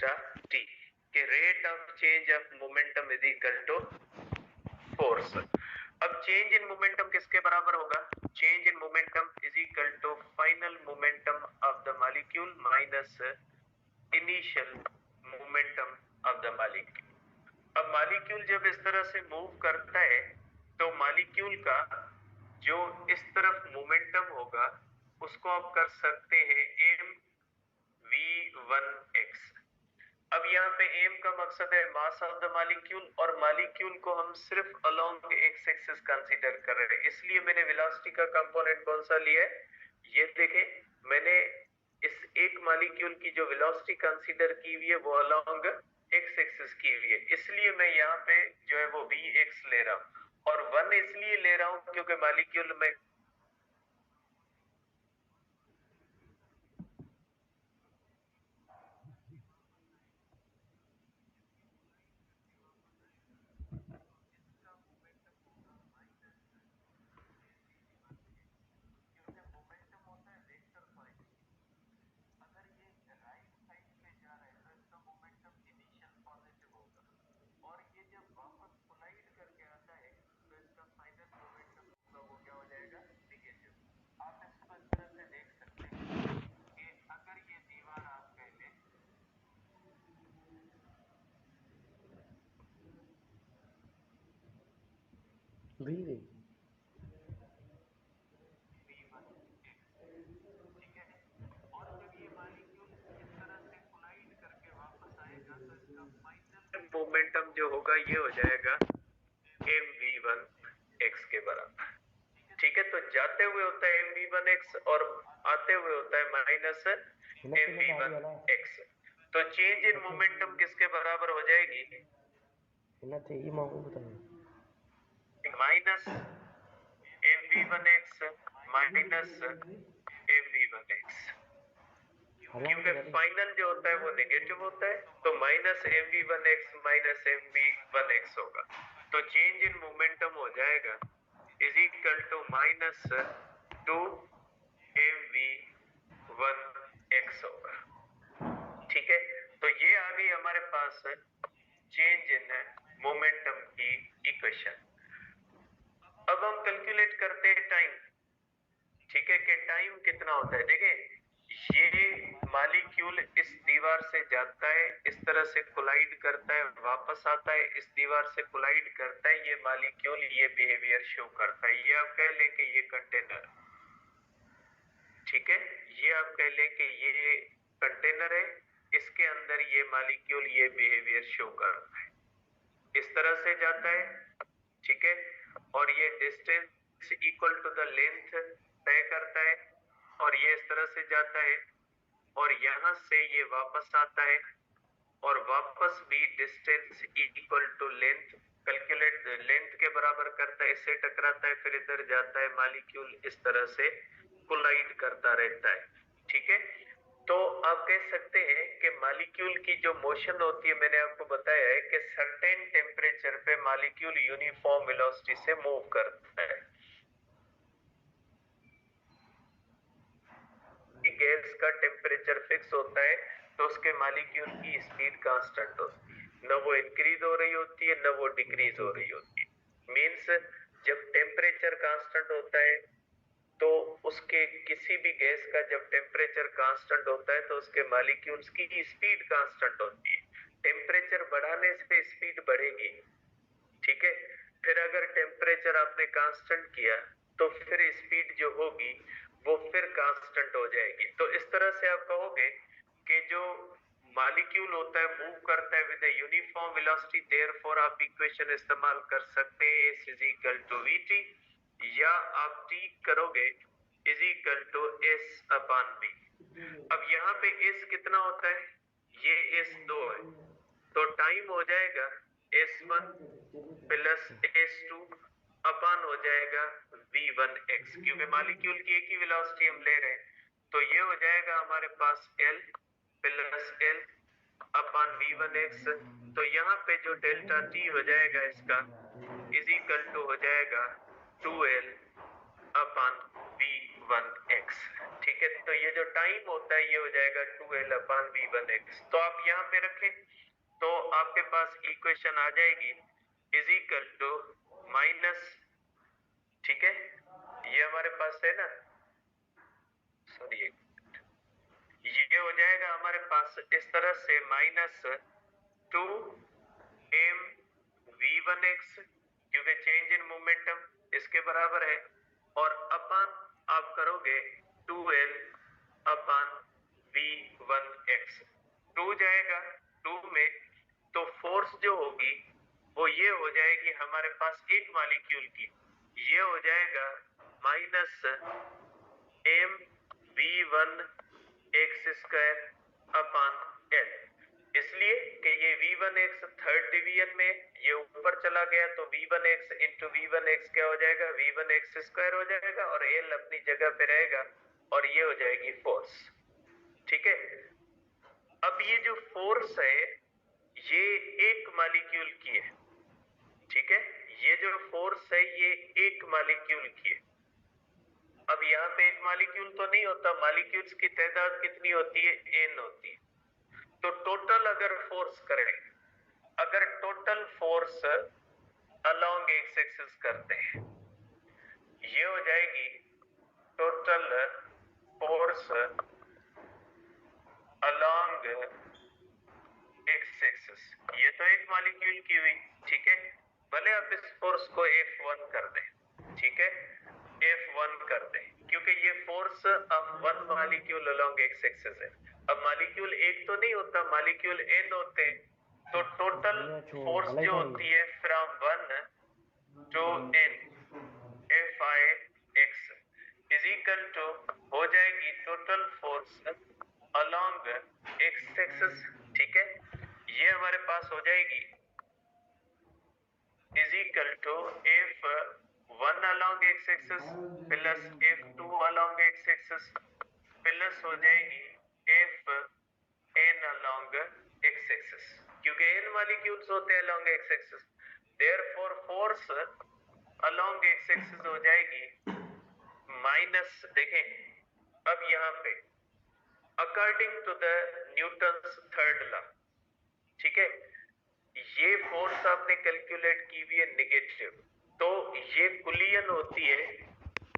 Delta T के rate of change of momentum is equal to force. अब change in momentum किसके बराबर होगा? Change in momentum is equal to final momentum of the molecule minus initial momentum of the molecule. अब molecule जब इस तरह से मूव करता है तो मॉलिक्यूल का जो इस तरफ मोमेंटम होगा उसको आप कर सकते हैं एम v1x। अब यहाँ पे एम का मकसद है मास ऑफ द मॉलिक्यूल, और मॉलिक्यूल को हम सिर्फ अलोंग एक्स एक्सिस कंसीडर कर रहे हैं, इसलिए मैंने वेलोसिटी का कंपोनेंट कौन सा लिया है? ये देखें, मैंने इस एक मॉलिक्यूल की जो वेलोसिटी कंसीडर की हुई है वो अलोंग एक्स एक्सिस की हुई है, इसलिए मैं यहाँ पे जो है वो vx ले रहा हूँ, और 1 इसलिए ले रहा हूँ क्योंकि मॉलिक्यूल में मोमेंटम जो होगा ये हो जाएगा mv1x के बराबर। ठीक है, तो जाते हुए होता है mv1x और आते हुए होता है माइनस mv1x। तो चेंज इन मोमेंटम किसके बराबर हो जाएगी? माइनस mv1x माइनस mv1x, क्योंकि फाइनल जो होता है वो नेगेटिव होता है, तो माइनस mv1x माइनस mv1x होगा, तो चेंज इन मोमेंटम हो जाएगा is equal to minus 2 mv1x होगा। ठीक है, तो ये आ गई हमारे पास चेंज इन मोमेंटम की इक्वेशन। अब हम कैलकुलेट करते हैं टाइम। ठीक है, कि टाइम कितना होता है। देखिए, ये मॉलिक्यूल इस दीवार से जाता है, इस तरह से कोलाइड करता है, वापस आता है, इस दीवार से कोलाइड करता है, ये मॉलिक्यूल ये बिहेवियर शो करता है। ये आप कह लें कि ये कंटेनर, ठीक है, ये आप कह लें कि ये कंटेनर है, इसके अंदर ये मॉलिक्यूल ये बिहेवियर शो करता है, इस तरह से जाता है। ठीक है, और ये distance equal to the length तय करता है, और ये इस तरह से जाता है, और यहां से ये वापस आता है, और वापस भी distance equal to length calculate length के बराबर करता है, इससे टकराता है, फिर इधर जाता है, मॉलिक्यूल इस तरह से कोलाइड करता रहता है। ठीक है, तो आप कह सकते हैं कि मॉलिक्यूल की जो मोशन होती है, मैंने आपको बताया है कि सर्टेन टेम्परेचर पे मॉलिक्यूल यूनिफॉर्म वेलोसिटी से मूव करता है। गैस का टेम्परेचर फिक्स होता है तो उसके मॉलिक्यूल की स्पीड कांस्टेंट होती है, न वो इंक्रीज हो रही होती है न वो डिक्रीज हो रही होती है। मींस जब टेम्परेचर कांस्टेंट होता है तो उसके किसी भी गैस का जब टेम्परेचर कांस्टेंट होता है तो उसके मॉलिक्यूल्स की स्पीड कांस्टेंट होती है। टेम्परेचर बढ़ाने से स्पीड बढ़ेगी। ठीक है, फिर अगर टेम्परेचर आपने कांस्टेंट किया तो फिर स्पीड जो होगी वो फिर कांस्टेंट हो जाएगी। तो इस तरह से आप कहोगे कि जो मॉलिक्यूल होता है मूव करता है विद यूनिफॉर्म वेलोसिटी, देयरफॉर आप इक्वेशन इस्तेमाल कर सकते हैं S is equal to VT, या आप T करोगे is equal to S upon V। अब यहाँ पे S कितना होता है? ये S2 है, तो टाइम हो जाएगा S1 प्लस S2 अपॉन हो जाएगा V1x, क्योंकि मॉलिक्यूल की एक ही वेलोसिटी हम ले रहे हैं, तो ये हो जाएगा हमारे पास L plus L upon V1x। तो यहाँ पे जो डेल्टा T हो जाएगा इसका इज इक्वल टू हो जाएगा 2L अपॉन V1x। ठीक ठीक है, तो ये जो टाइम होता है ये हो जाएगा 2L/V1x। तो आप यहाँ पे रखें तो आपके पास इक्वेशन आ जाएगी इज इक्वल टू माइनस, ठीक है, ये हमारे पास है ना, सॉरी ये हो जाएगा हमारे पास इस तरह से -2m_v1x, क्योंकि चेंज इन मोमेंटम इसके बराबर है, और अपान आप करोगे 2L/V1x। 2 जाएगा 2 में, तो फोर्स जो होगी वो ये हो जाएगी हमारे पास एक मॉलिक्यूल की, ये हो जाएगा -mv1x² इसलिए कि ये v1x थर्ड डिवीजन में ये ऊपर चला गया, तो v1x इंटू v1x क्या हो जाएगा, v1x² हो जाएगा, और l अपनी जगह पे रहेगा, और ये हो जाएगी फोर्स। ठीक है, अब ये जो फोर्स है ये एक मॉलिक्यूल की है, ठीक है, ये जो फोर्स है ये एक मॉलिक्यूल की है। अब यहाँ पे एक मॉलिक्यूल तो नहीं होता, मॉलिक्यूल्स की तादाद कितनी होती है, n होती है। तो टोटल अगर फोर्स करें, अगर total force along x axis करते हैं, ये हो जाएगी total force along x axis, ये तो एक मॉलिक्यूल की हुई, ठीक है, भले आप इस फोर्स को F1 कर दें, ठीक है, F1 कर दें, क्योंकि ये फोर्स अब one molecule along x axis है। अब मॉलिक्यूल एक तो नहीं होता, मॉलिक्यूल n होते हैं, तो टोटल फोर्स जो होती है from 1 to n Fi(x) is equal to हो जाएगी total force along x axis, ठीक है, ये हमारे पास हो जाएगी is equal to F1 along x axis plus F2 along x axis plus हो जाएगी Fn अलोंग एक्स एक्सिस, क्योंकि n मॉलिक्यूल्स होते हैं along x axis, therefore force along x axis हो जाएगी माइनस, देखें अब यहाँ पे according to the Newton's third law, ठीक है, ये फोर्स आपने कैलकुलेट की हुई है नेगेटिव, तो ये कुलियन होती है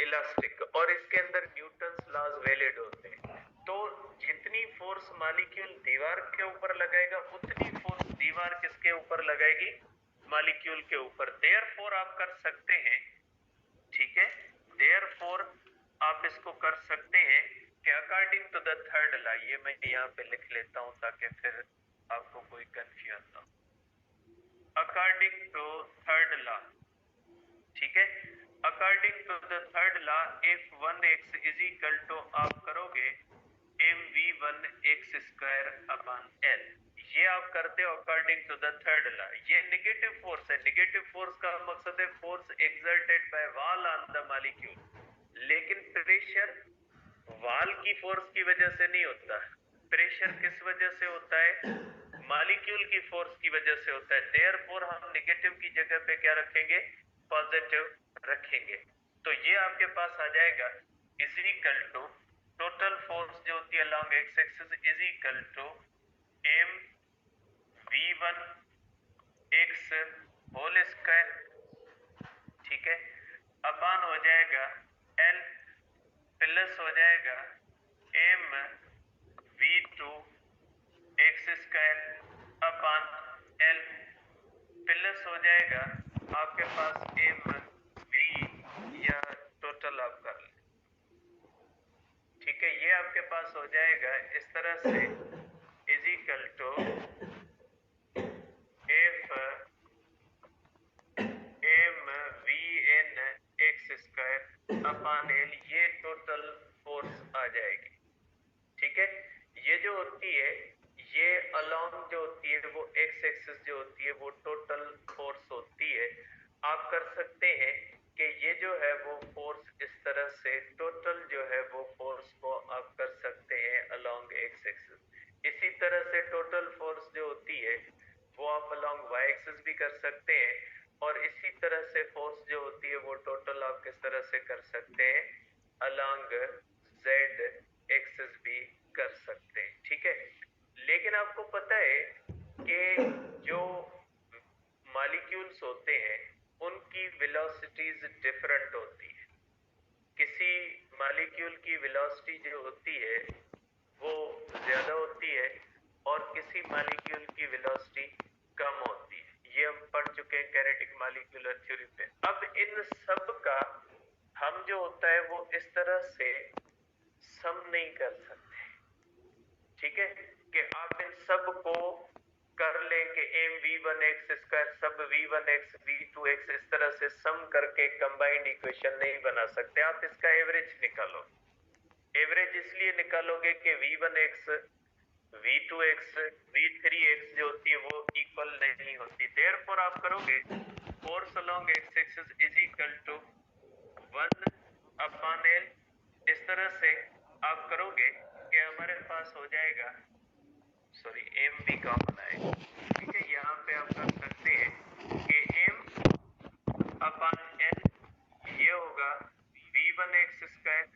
इलास्टिक, और इसके अंदर न्यूटन्स लॉज वैलिड होते हैं, तो जितनी फोर्स मॉलिक्यूल दीवार के ऊपर लगाएगा उतनी फोर्स दीवार किसके ऊपर लगाएगी, मॉलिक्यूल के ऊपर। देयरफॉर आप कर सकते हैं, ठीक है, देयरफॉर आप इसको कर सकते हैं कि according to the third law, ये मैं यहाँ पे लिख लेता हूं ताकि फिर आपको कोई कंफ्यूजन ना हो, अकॉर्डिंग टू थर्ड लॉ, ठीक है, according to the third law F1x is equal to आप करोगे mv1x²/L, ये आप करते हो according to the third law. ये नेगेटिव फोर्स है, नेगेटिव फोर्स का मकसद है force exerted by wall on the molecule, लेकिन प्रेशर वॉल की फोर्स की वजह से नहीं होता, प्रेशर किस वजह से होता है, मॉलिक्यूल की फोर्स की वजह से होता है, देयरफॉर हम नेगेटिव की जगह पे क्या रखेंगे, पॉजिटिव रखेंगे, तो ये आपके पास आ जाएगा is equal to total force जो होती है along x axis is equal to mv1x whole square, ठीक है, अपान हो जाएगा L प्लस हो जाएगा mv2x²/L प्लस हो जाएगा आपके पास mv, या टोटल आप कर लें, ठीक है, ये आपके पास हो जाएगा इस तरह से इज इक्वल टू Fmvnx²/L, ये टोटल फोर्स आ जाएगी, ठीक है, ये जो होती है ये अलोंग जो होती है वो एक्स एक्सिस जो होती है वो टोटल फोर्स होती है। आप कर सकते हैं कि ये जो है वो फोर्स इस तरह से टोटल जो है वो फोर्स को आप कर सकते हैं अलोंग एक्स एक्सिस, इसी तरह से टोटल फोर्स जो होती है वो आप अलोंग वाई एक्सिस भी कर सकते हैं, और इसी तरह से फोर्स जो होती है वो टोटल आप किस तरह से कर सकते हैं अलोंग जेड एक्सेस भी कर सकते हैं, ठीक है। लेकिन आपको पता है कि जो मॉलिक्यूल्स होते हैं उनकी वेलोसिटीज डिफरेंट होती है। किसी मॉलिक्यूल की वेलोसिटी जो होती है वो ज्यादा होती है और किसी मॉलिक्यूल की वेलोसिटी कम होती है। ये हम पढ़ चुके हैं कैनेटिक मॉलिक्यूलर थ्योरी पे। अब इन सब का हम जो होता है वो इस तरह से सम नहीं कर सकते, ठीक है, कि आप इन सब को कर लें कि एम v1x² सब v1x v2x इस तरह से सम करके कंबाइंड इक्वेशन नहीं बना सकते। आप इसका एवरेज निकालो। एवरेज इसलिए निकालोगे कि v1x v2x v3x जो होती है वो इक्वल नहीं होती। देयरफॉर आप करोगे force along x axis is equal to 1/L। इस तरह से आप करोगे कि हमारे पास हो जाएगा, सॉरी एम भी कॉमन आएगा, ठीक है। यहाँ पे आप कर सकते हैं कि m/L ये होगा v1x²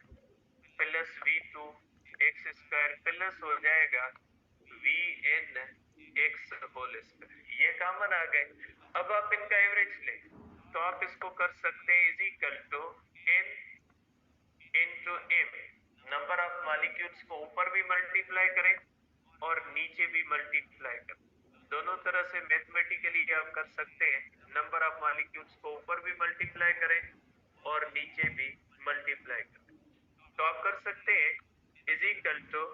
प्लस v2x² प्लस हो जाएगा vnx होल स्क्वायर। ये कॉमन आ गए। अब आप इनका एवरेज ले तो आप इसको कर सकते हैं is equal to n into m। Number of molecules को ऊपर भी मल्टीप्लाई करें और नीचे भी मल्टीप्लाई करें। दोनों तरह से मैथमेटिकली आप कर सकते हैं। नंबर ऑफ मॉलिक्यूल्स को ऊपर भी मल्टीप्लाई करें और नीचे भी मल्टीप्लाई करें। तो आप कर सकते हैं is equal to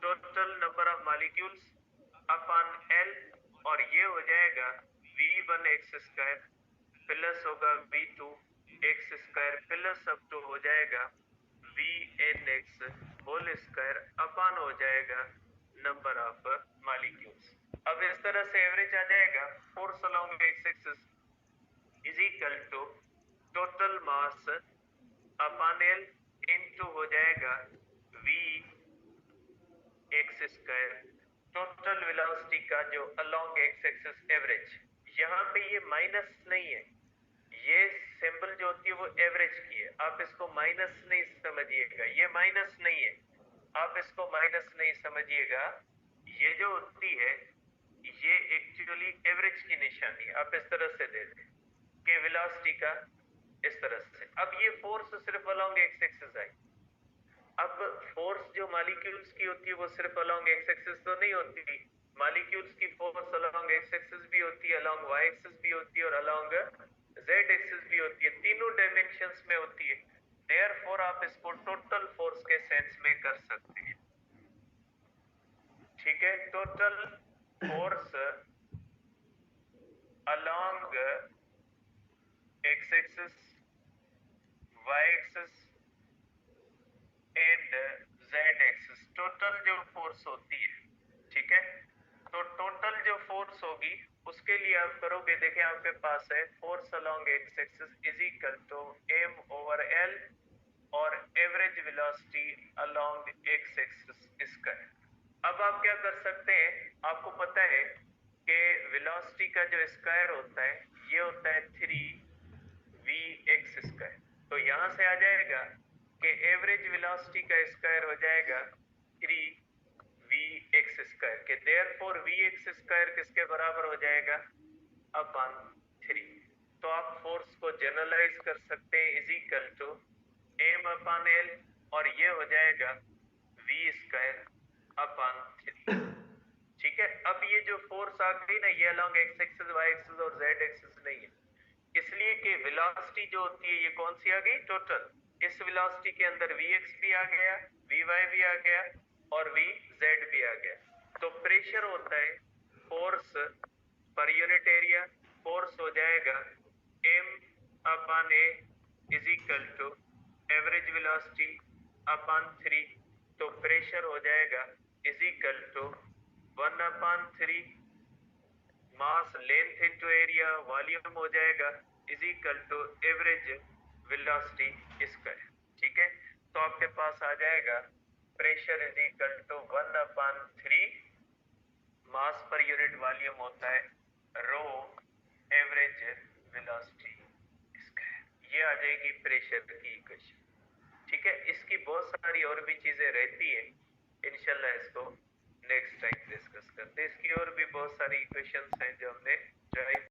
total number of molecules upon L और ये हो जाएगा v1x² प्लस होगा v2x² प्लस अब तो हो जाएगा vnx होल स्क्वायर अपॉन हो जाएगा नंबर ऑफ मॉलिक्यूल्स। अब इस तरह से एवरेज आ जाएगा force along x axis is equal to total mass upon L into हो जाएगा v(x²) टोटल वेलोसिटी का जो अलोंग एक्स एक्सिस एवरेज। यहाँ पे ये माइनस नहीं है, ये सिंबल जो होती है वो एवरेज की है। आप इसको माइनस नहीं समझिएगा, ये माइनस नहीं है, आप इसको माइनस नहीं समझिएगा। ये जो होती है ये एक्चुअली एवरेज की निशानी है। आप इस तरह से दे दें कि वेलोसिटी का इस तरह से। अब ये फोर्स सिर्फ अलोंग एक्स एक्सिस आई। अब फोर्स जो मॉलिक्यूल्स की होती है वो सिर्फ अलोंग एक्स एक्सिस तो नहीं होती। मॉलिक्यूल्स की फोर्स अलोंग एक्स एक्सिस भी होती है, अलोंग वाई एक्सिस भी होती है और अलोंग जेड एक्सिस भी होती है। तीनों डायमेंशंस में होती है। देयरफॉर आप इसको टोटल फोर्स के सेंस में कर सकते हैं, ठीक है। Total force along x axis y axis and z axis, total जो फोर्स होती है, ठीक है। तो टोटल जो फोर्स होगी उसके लिए आप करोगे, देखिए आपके पास है force along x axis is equal to m/L और average velocity along x axis square. अब आप क्या कर सकते हैं, आपको पता है कि वेलोसिटी का जो स्क्वायर होता है ये होता है 3vx²। तो यहां से आ जाएगा कि एवरेज वेलोसिटी का स्क्वायर हो जाएगा 3vx² के। देयरफॉर vx² किसके बराबर हो जाएगा अपॉन 3। तो आप फोर्स को जनरलाइज कर सकते हैं इज इक्वल टू m/L और ये हो जाएगा v² अपॉन 3, ठीक है। अब ये जो फोर्स आ गई ना ये along x axis y axis और जेड एक्सिस नहीं है, इसलिए कि वेलोसिटी जो होती है ये कौन सी आ गई टोटल। इस वेलोसिटी के अंदर vx भी आ गया, vy भी आ गया और vz भी आ गया। तो प्रेशर होता है force per unit area. Force हो जाएगा m/A is equal to average velocity upon 3। तो प्रेशर हो जाएगा is equal to 1/3 mass length into area volume हो जाएगा is equal to average velocity square, ठीक है। तो आपके पास आ जाएगा pressure is equal to 1/3 mass पर यूनिट वॉल्यूम होता है रो एवरेज वेलोसिटी स्क्वायर। ये आ जाएगी प्रेशर की इक्वेशन, ठीक है, इसकी बहुत सारी और भी चीजें रहती है, इंशाल्लाह इसको नेक्स्ट टाइम डिस्कस करते हैं। इसकी और भी बहुत सारी इक्वेशंस हैं जो हमने ड्राइव